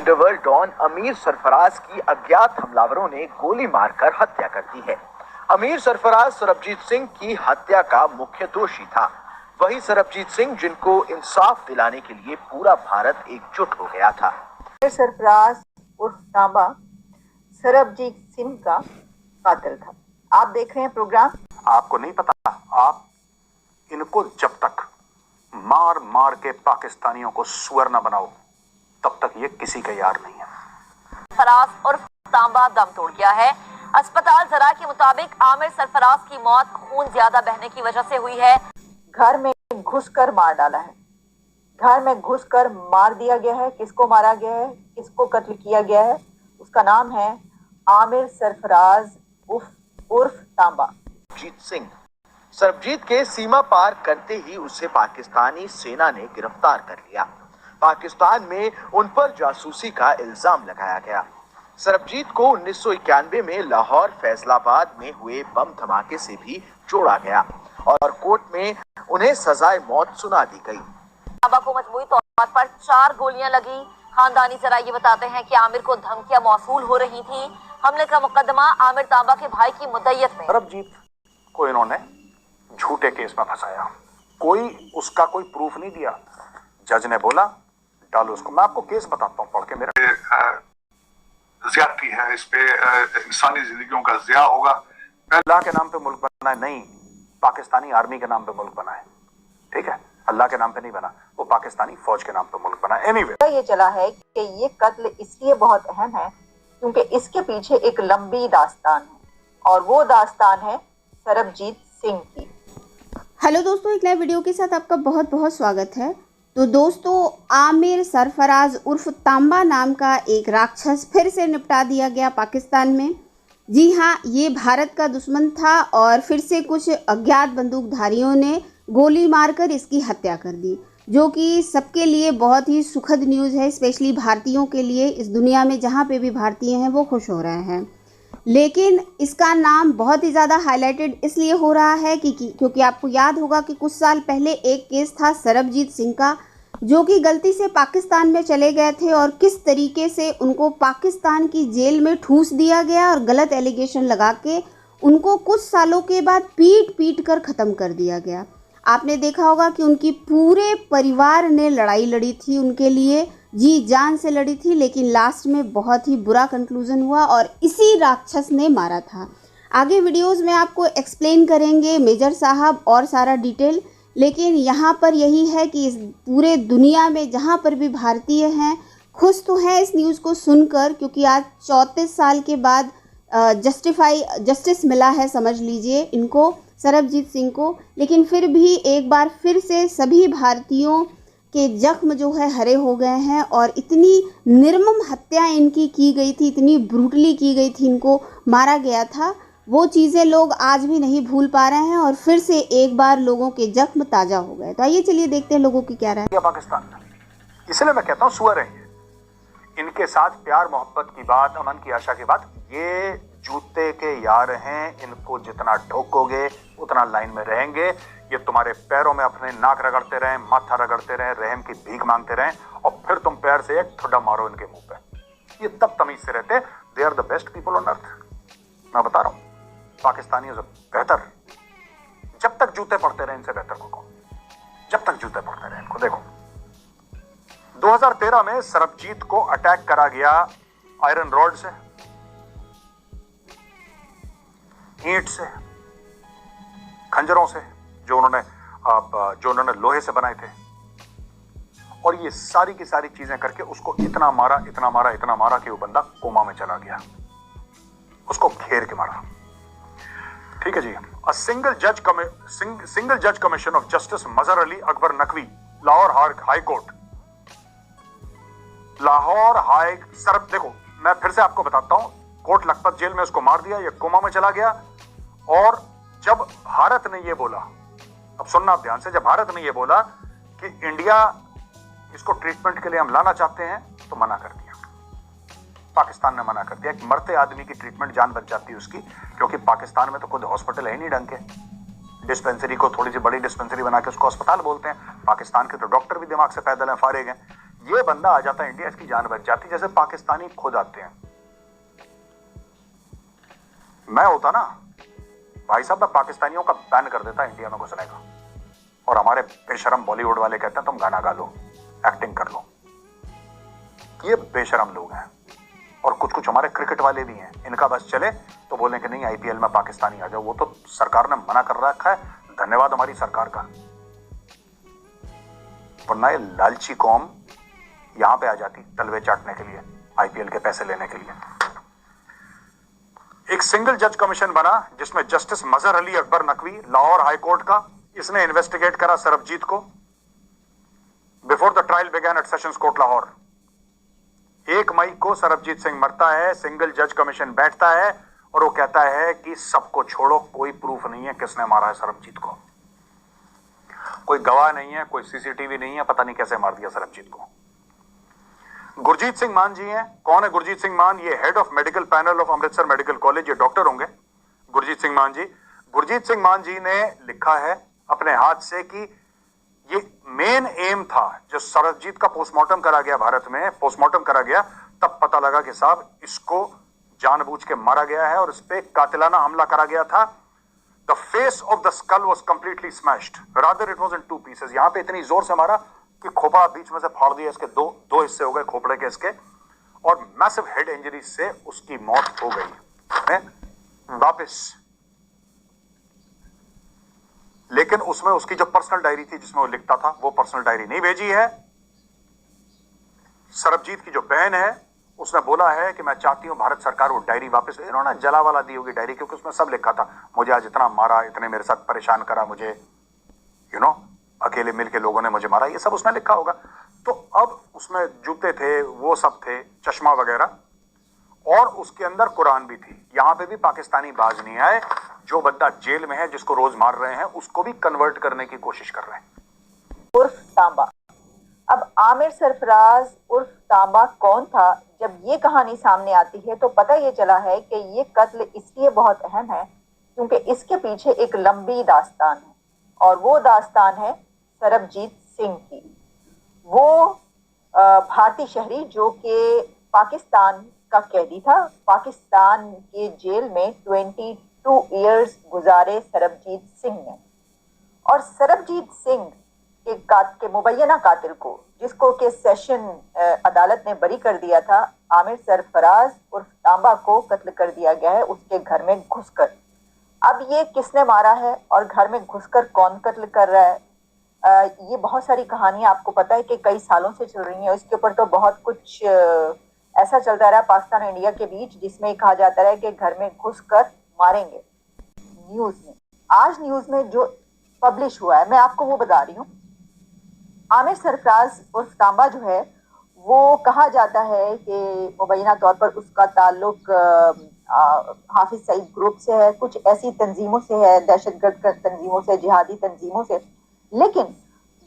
Underworld don अमीर सरफराज की अज्ञात हमलावरों ने गोली मारकर हत्या कर दी है। अमीर सरफराज सरबजीत सिंह की हत्या का मुख्य दोषी था। वही सरबजीत सिंह जिनको इंसाफ दिलाने के लिए पूरा भारत एकजुट हो गया था। सरफराज उर्फ तांबा सरबजीत सिंह का कातिल था। आप देख रहे हैं प्रोग्राम। आपको नहीं पता, आप इनको जब तक मार मार के पाकिस्तानियों को सुअर न बनाओ तब तक ये किसी का यार नहीं है। सरफराज उर्फ तांबा दम तोड़ गया है। अस्पताल जरा के मुताबिक आमिर सरफराज की मौत खून ज्यादा बहने की वजह से हुई है। घर में घुसकर मार डाला है, घर में घुसकर मार दिया गया है। किसको मारा गया है, किसको कत्ल किया गया है, उसका नाम है आमिर सरफराज उर्फ तांबा। सरबजीत सिंह सरबजीत के सीमा पार करते ही उसे पाकिस्तानी सेना ने गिरफ्तार कर लिया। पाकिस्तान में उन पर जासूसी का इल्जाम लगाया गया। सरबजीत को 1991 में लाहौर फैसलाबाद में हुए बम धमाके से भी जोड़ा गया और कोर्ट में उन्हें सजाए मौत सुना दी गई। तांबा को मजबूरी तौर पर 4 गोलियां लगी। खानदानी जरा ये बताते हैं कि आमिर को धमकियां मौसूल हो रही थी। हमले का मुकदमा आमिर तांबा के भाई की मुद्दयत में। सरबजीत को इन्होंने झूठे केस में फंसाया, उसका कोई प्रूफ नहीं दिया। जज ने बोला डालो उसको। मैं आपको केस बताता हूँ पढ़ के। मेरा ज्यादती है, इस पे इंसानी जिंदगियों का जिया होगा। अल्लाह के नाम पे मुल्क बना है, नहीं पाकिस्तानी आर्मी के नाम पे मुल्क बना है, ठीक है। अल्लाह के नाम पे नहीं बना, वो पाकिस्तानी फौज के नाम पे मुल्क बना है। एनीवे ये चला है कि ये कत्ल इसलिए बहुत अहम है क्योंकि इसके पीछे एक लंबी दास्तान है और वो दास्तान है सरबजीत सिंह की। हेलो दोस्तों, एक नए वीडियो के साथ आपका बहुत बहुत स्वागत है। तो दोस्तों, आमिर सरफराज उर्फ तांबा नाम का एक राक्षस फिर से निपटा दिया गया पाकिस्तान में। जी हाँ, ये भारत का दुश्मन था और फिर से कुछ अज्ञात बंदूकधारियों ने गोली मारकर इसकी हत्या कर दी, जो कि सबके लिए बहुत ही सुखद न्यूज़ है। स्पेशली भारतीयों के लिए, इस दुनिया में जहाँ पे भी भारतीय हैं वो खुश हो रहे हैं। लेकिन इसका नाम बहुत ही ज़्यादा हाईलाइटेड इसलिए हो रहा है क्योंकि आपको याद होगा कि कुछ साल पहले एक केस था सरबजीत सिंह का, जो कि गलती से पाकिस्तान में चले गए थे और किस तरीके से उनको पाकिस्तान की जेल में ठूस दिया गया और गलत एलिगेशन लगा के उनको कुछ सालों के बाद पीट कर ख़त्म कर दिया गया। आपने देखा होगा कि उनकी पूरे परिवार ने लड़ाई लड़ी थी उनके लिए, जी जान से लड़ी थी, लेकिन लास्ट में बहुत ही बुरा कंक्लूज़न हुआ और इसी राक्षस ने मारा था। आगे वीडियोस में आपको एक्सप्लेन करेंगे मेजर साहब और सारा डिटेल। लेकिन यहाँ पर यही है कि इस पूरे दुनिया में जहाँ पर भी भारतीय हैं खुश तो हैं इस न्यूज़ को सुनकर, क्योंकि आज 34 साल के बाद जस्टिस मिला है, समझ लीजिए इनको, सरबजीत सिंह को। लेकिन फिर भी एक बार फिर से सभी भारतीयों के जख्म जो है हरे हो गए हैं और इतनी निर्मम हत्या इनकी की गई थी, इतनी ब्रूटली की गई थी, इनको मारा गया था, वो चीज़ें लोग आज भी नहीं भूल पा रहे हैं और फिर से एक बार लोगों के जख्म ताज़ा हो गए। तो आइए चलिए देखते हैं लोगों की क्या राय है। पाकिस्तान में इसलिए मैं कहता हूँ सुअर है इनके साथ प्यार मोहब्बत की बात, अमन की आशा की बात, ये जूते के यार हैं। इनको जितना ठोकोगे उतना लाइन में रहेंगे। ये तुम्हारे पैरों में अपने नाक रगड़ते रहें, माथा रगड़ते रहें, रहम की भीख मांगते रहें और फिर तुम पैर से एक ठुड्डा मारो इनके मुंह पे। ये तब तमीज से रहते। They are the best people on earth. मैं बता रहा हूँ, पाकिस्तानियों से बेहतर, जब तक जूते पड़ते रहे इनसे बेहतर को कौन, जब तक जूते पड़ते रहे इनको। देखो 2013 में सरबजीत को अटैक करा गया आयरन रॉड से, ईंट से, खंजरों से जो उन्होंने लोहे से बनाए थे, और ये सारी की सारी चीजें करके उसको इतना मारा कि वो बंदा कोमा में चला गया। उसको घेर के मारा, ठीक है जी। सिंगल जज commission of justice Mazhar Ali Akbar Naqvi, Lahore high court, देखो मैं फिर से आपको बताता हूं, कोर्ट लखपत जेल में उसको मार दिया, ये कोमा में चला गया। और जब भारत ने ये बोला, अब सुनना आप ध्यान से, जब भारत ने ये बोला कि इंडिया इसको ट्रीटमेंट के लिए हम लाना चाहते हैं, तो मना कर दिया, पाकिस्तान ने मना कर दिया। एक मरते आदमी की ट्रीटमेंट जान बच जाती है उसकी, क्योंकि पाकिस्तान में तो खुद हॉस्पिटल है ही नहीं ढंग के। डिस्पेंसरी को थोड़ी सी बड़ी डिस्पेंसरी बना के उसको अस्पताल बोलते हैं। पाकिस्तान के तो डॉक्टर भी दिमाग से पैदल हैं, फारिग हैं। ये बंदा आ जाता इंडिया, इसकी जान बच जाती, जैसे पाकिस्तानी खुद आते हैं। मैं होता ना भाई साहब, मैं पाकिस्तानियों का बैन कर देता इंडिया में घुसने का, और हमारे बेशरम बॉलीवुड वाले कहते हैं तुम गाना गा लो, एक्टिंग कर लो। ये बेशरम लोग हैं। और कुछ कुछ हमारे क्रिकेट वाले भी हैं, इनका बस चले तो बोलें कि नहीं आईपीएल में पाकिस्तानी आ जाओ। वो तो सरकार ने मना कर रखा है, धन्यवाद हमारी सरकार का, वरना ये लालची कौम यहां पे आ जाती तलवे चाटने के लिए, आईपीएल के पैसे लेने के लिए। एक सिंगल जज कमीशन बना जिसमें justice Mazhar Ali Akbar Naqvi Lahore high court का, इसने इन्वेस्टिगेट करा सरबजीत को before the trial began at sessions court Lahore. 1 मई को सरबजीत सिंह मरता है, सिंगल जज कमीशन बैठता है और वो कहता है कि सबको छोड़ो, कोई प्रूफ नहीं है किसने मारा है सरबजीत को, कोई गवाह नहीं है, कोई सीसीटीवी नहीं है, पता नहीं कैसे मार दिया सरबजीत को। गुरजीत सिंह मान जी हैं। कौन है गुरजीत सिंह मान? ये head of medical panel of Amritsar medical college, ये डॉक्टर होंगे गुरजीत सिंह मान जी। गुरजीत सिंह मान जी ने लिखा है अपने हाथ से कि ये मेन एम था, जो सरबजीत का पोस्टमार्टम करा गया, भारत में पोस्टमार्टम करा गया, तब पता लगा कि साहब इसको जानबूझ के मारा गया है और इस पे कातिलाना हमला करा गया था। The face of the skull was completely smashed, rather it was in 2 pieces. यहां पे इतनी जोर से मारा कि खोपड़ा बीच में से फाड़ दिया, इसके दो हिस्से हो गए खोपड़े के इसके, और मैसिव हेड इंजरी से उसकी मौत हो गई। वापस लेकिन उसमें उसकी जो पर्सनल डायरी थी जिसमें वो लिखता था, वो पर्सनल डायरी नहीं भेजी है। सरबजीत की जो बहन है उसने बोला है कि मैं चाहती हूं भारत सरकार वो डायरी वापस, इन्होंने जलावाला दी होगी डायरी, क्योंकि उसमें सब लिखा था, मुझे आज इतना मारा, इतने मेरे साथ परेशान करा, मुझे अकेले मिलके लोगों ने मुझे मारा, ये सब उसने लिखा होगा। तो अब उसमें जूते थे, वो सब थे, चश्मा वगैरह, और उसके अंदर कुरान भी थी। यहां पे भी पाकिस्तानी बाज नहीं आए, जो बंदा जेल में है जिसको रोज मार रहे हैं उसको भी कन्वर्ट करने की कोशिश कर रहे हैं। उर्फ तांबा। अब आमिर सरफराज उर्फ तांबा कौन था? जब ये कहानी सामने आती है तो पता ये चला है कि ये कत्ल इसलिए बहुत अहम है क्योंकि इसके पीछे एक लंबी दास्तान है, और वो दास्तान है सरबजीत सिंह की। वो भारतीय शहरी जो कि पाकिस्तान का कैदी था, पाकिस्तान के जेल में 22 इयर्स गुजारे सरबजीत सिंह ने। और सरबजीत सिंह के मुबैना कातिल को, जिसको कि सेशन अदालत ने बरी कर दिया था, आमिर सरफराज उर्फ तांबा को कत्ल कर दिया गया है उसके घर में घुसकर। अब ये किसने मारा है और घर में घुसकर कौन कत्ल कर रहा है, ये बहुत सारी कहानियां आपको पता है कि कई सालों से चल रही हैं। इसके ऊपर तो बहुत कुछ ऐसा चलता रहा पाकिस्तान और इंडिया के बीच, जिसमें कहा जाता रहा कि घर में घुसकर मारेंगे। न्यूज में आज न्यूज में जो पब्लिश हुआ है मैं आपको वो बता रही हूँ। आमिर सरफराज उर्फ तांबा जो है वो कहा जाता है कि मुबैना तौर पर उसका ताल्लुक हाफिज सईद ग्रुप से है, कुछ ऐसी तंजीमों से है, दहशतगर्द तंजीमों से, जिहादी तंजीमों से। लेकिन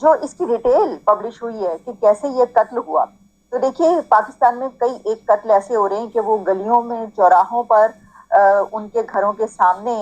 जो इसकी डिटेल पब्लिश हुई है कि कैसे ये कत्ल हुआ, तो देखिए पाकिस्तान में कई एक कत्ल ऐसे हो रहे हैं कि वो गलियों में, चौराहों पर, उनके घरों के सामने